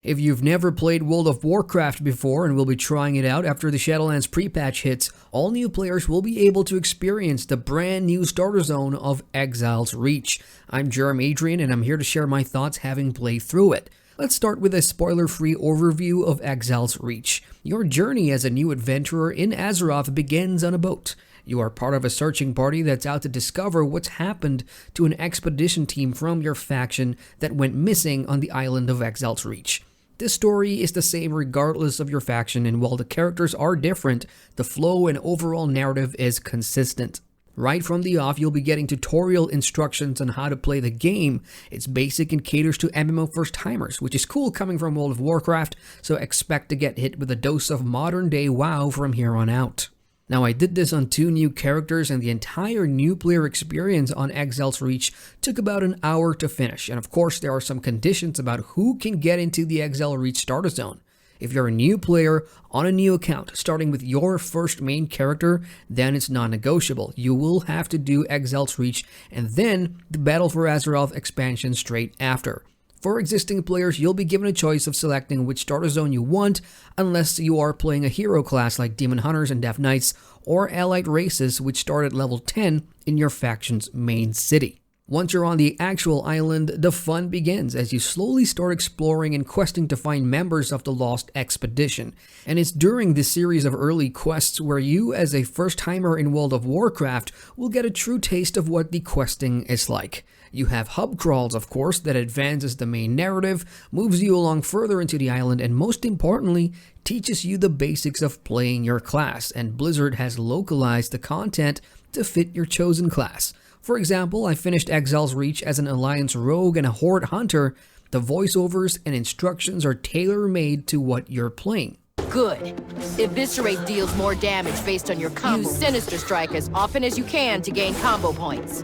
If you've never played World of Warcraft before and will be trying it out after the Shadowlands pre-patch hits, all new players will be able to experience the brand new starter zone of Exile's Reach. I'm Adrian and I'm here to share my thoughts having played through it. Let's start with a spoiler-free overview of Exile's Reach. Your journey as a new adventurer in Azeroth begins on a boat. You are part of a searching party that's out to discover what's happened to an expedition team from your faction that went missing on the island of Exile's Reach. This story is the same regardless of your faction, and while the characters are different, the flow and overall narrative is consistent. Right from the off, you'll be getting tutorial instructions on how to play the game. It's basic and caters to MMO first-timers, which is cool coming from World of Warcraft, so expect to get hit with a dose of modern-day WoW from here on out. Now, I did this on 2 new characters, and the entire new player experience on Exile's Reach took about an hour to finish. And of course, there are some conditions about who can get into the Exile Reach starter zone. If you're a new player on a new account, starting with your first main character, then it's non-negotiable. You will have to do Exile's Reach and then the Battle for Azeroth expansion straight after. For existing players, you'll be given a choice of selecting which starter zone you want, unless you are playing a hero class like Demon Hunters and Death Knights, or allied races which start at level 10 in your faction's main city. Once you're on the actual island, the fun begins as you slowly start exploring and questing to find members of the lost expedition. And it's during this series of early quests where you, as a first-timer in World of Warcraft, will get a true taste of what the questing is like. You have hub crawls, of course, that advances the main narrative, moves you along further into the island, and most importantly, teaches you the basics of playing your class, and Blizzard has localized the content to fit your chosen class. For example, I finished Exile's Reach as an Alliance Rogue and a Horde Hunter. The voiceovers and instructions are tailor-made to what you're playing. Good. Eviscerate deals more damage based on your combo. Use Sinister Strike as often as you can to gain combo points.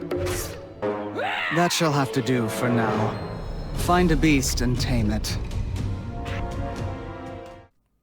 That shall have to do for now. Find a beast and tame it.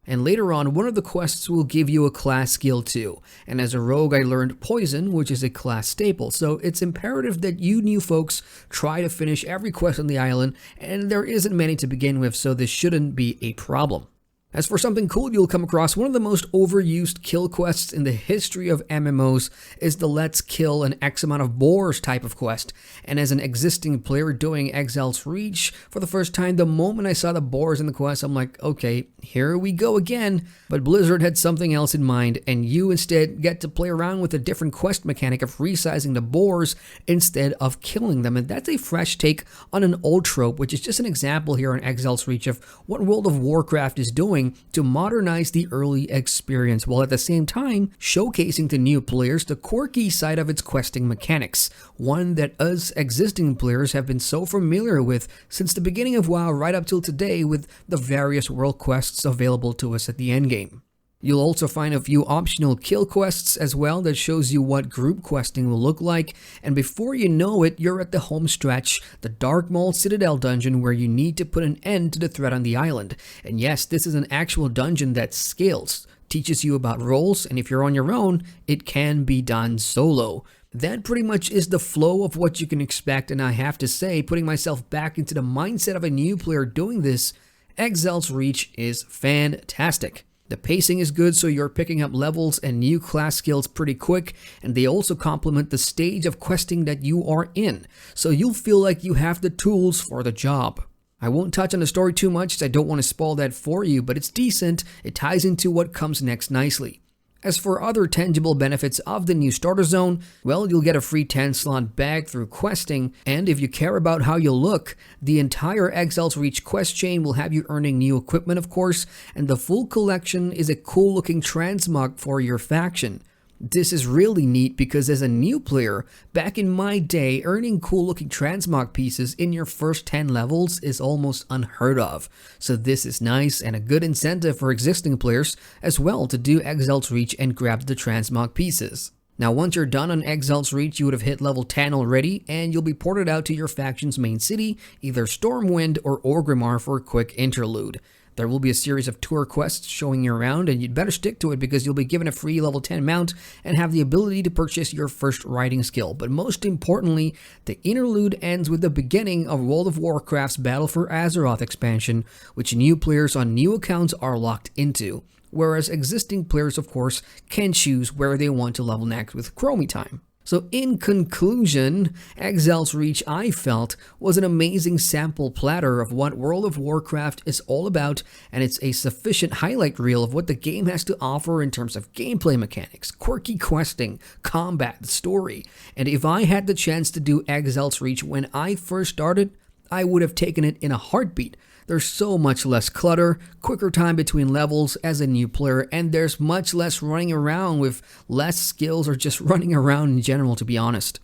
And later on, one of the quests will give you a class skill too. And as a rogue, I learned Poison, which is a class staple. So it's imperative that you new folks try to finish every quest on the island, and there isn't many to begin with, so this shouldn't be a problem. As for something cool you'll come across, one of the most overused kill quests in the history of MMOs is the let's kill an X amount of boars type of quest. And as an existing player doing Exile's Reach, for the first time, the moment I saw the boars in the quest, I'm like, okay, here we go again. But Blizzard had something else in mind, and you instead get to play around with a different quest mechanic of resizing the boars instead of killing them. And that's a fresh take on an old trope, which is just an example here on Exile's Reach of what World of Warcraft is doing to modernize the early experience, while at the same time showcasing to new players the quirky side of its questing mechanics, one that us existing players have been so familiar with since the beginning of WoW right up till today with the various world quests available to us at the endgame. You'll also find a few optional kill quests as well that shows you what group questing will look like, and before you know it, you're at the home stretch, the Dark Maul Citadel dungeon where you need to put an end to the threat on the island. And yes, this is an actual dungeon that scales, teaches you about roles, and if you're on your own, it can be done solo. That pretty much is the flow of what you can expect, and I have to say, putting myself back into the mindset of a new player doing this, Exile's Reach is fantastic. The pacing is good, so you're picking up levels and new class skills pretty quick, and they also complement the stage of questing that you are in, so you'll feel like you have the tools for the job. I won't touch on the story too much as I don't want to spoil that for you, but it's decent, it ties into what comes next nicely. As for other tangible benefits of the new starter zone, well, you'll get a free 10-slot bag through questing, and if you care about how you look, the entire Exile's Reach quest chain will have you earning new equipment, of course, and the full collection is a cool-looking transmog for your faction. This is really neat because as a new player, back in my day, earning cool-looking transmog pieces in your first 10 levels is almost unheard of. So this is nice and a good incentive for existing players as well to do Exile's Reach and grab the transmog pieces. Now, once you're done on Exile's Reach, you would have hit level 10 already, and you'll be ported out to your faction's main city, either Stormwind or Orgrimmar for a quick interlude. There will be a series of tour quests showing you around, and you'd better stick to it because you'll be given a free level 10 mount and have the ability to purchase your first riding skill. But most importantly, the interlude ends with the beginning of World of Warcraft's Battle for Azeroth expansion, which new players on new accounts are locked into, whereas existing players, of course, can choose where they want to level next with Chromie time. So in conclusion, Exile's Reach, I felt, was an amazing sample platter of what World of Warcraft is all about, and it's a sufficient highlight reel of what the game has to offer in terms of gameplay mechanics, quirky questing, combat, story. And if I had the chance to do Exile's Reach when I first started, I would have taken it in a heartbeat. There's so much less clutter, quicker time between levels as a new player, and there's much less running around with less skills or just running around in general, to be honest.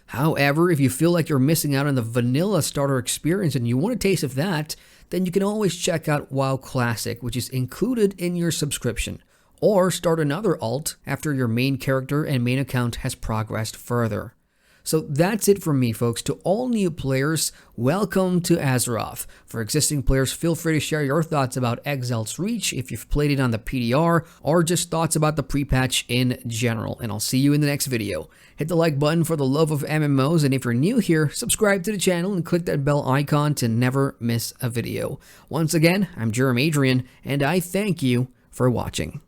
However, if you feel like you're missing out on the vanilla starter experience and you want a taste of that, then you can always check out WoW Classic, which is included in your subscription, or start another alt after your main character and main account has progressed further. So that's it from me, folks. To all new players, welcome to Azeroth. For existing players, feel free to share your thoughts about Exile's Reach if you've played it on the PDR, or just thoughts about the pre-patch in general. And I'll see you in the next video. Hit the like button for the love of MMOs, and if you're new here, subscribe to the channel and click that bell icon to never miss a video. Once again, I'm Adrian, and I thank you for watching.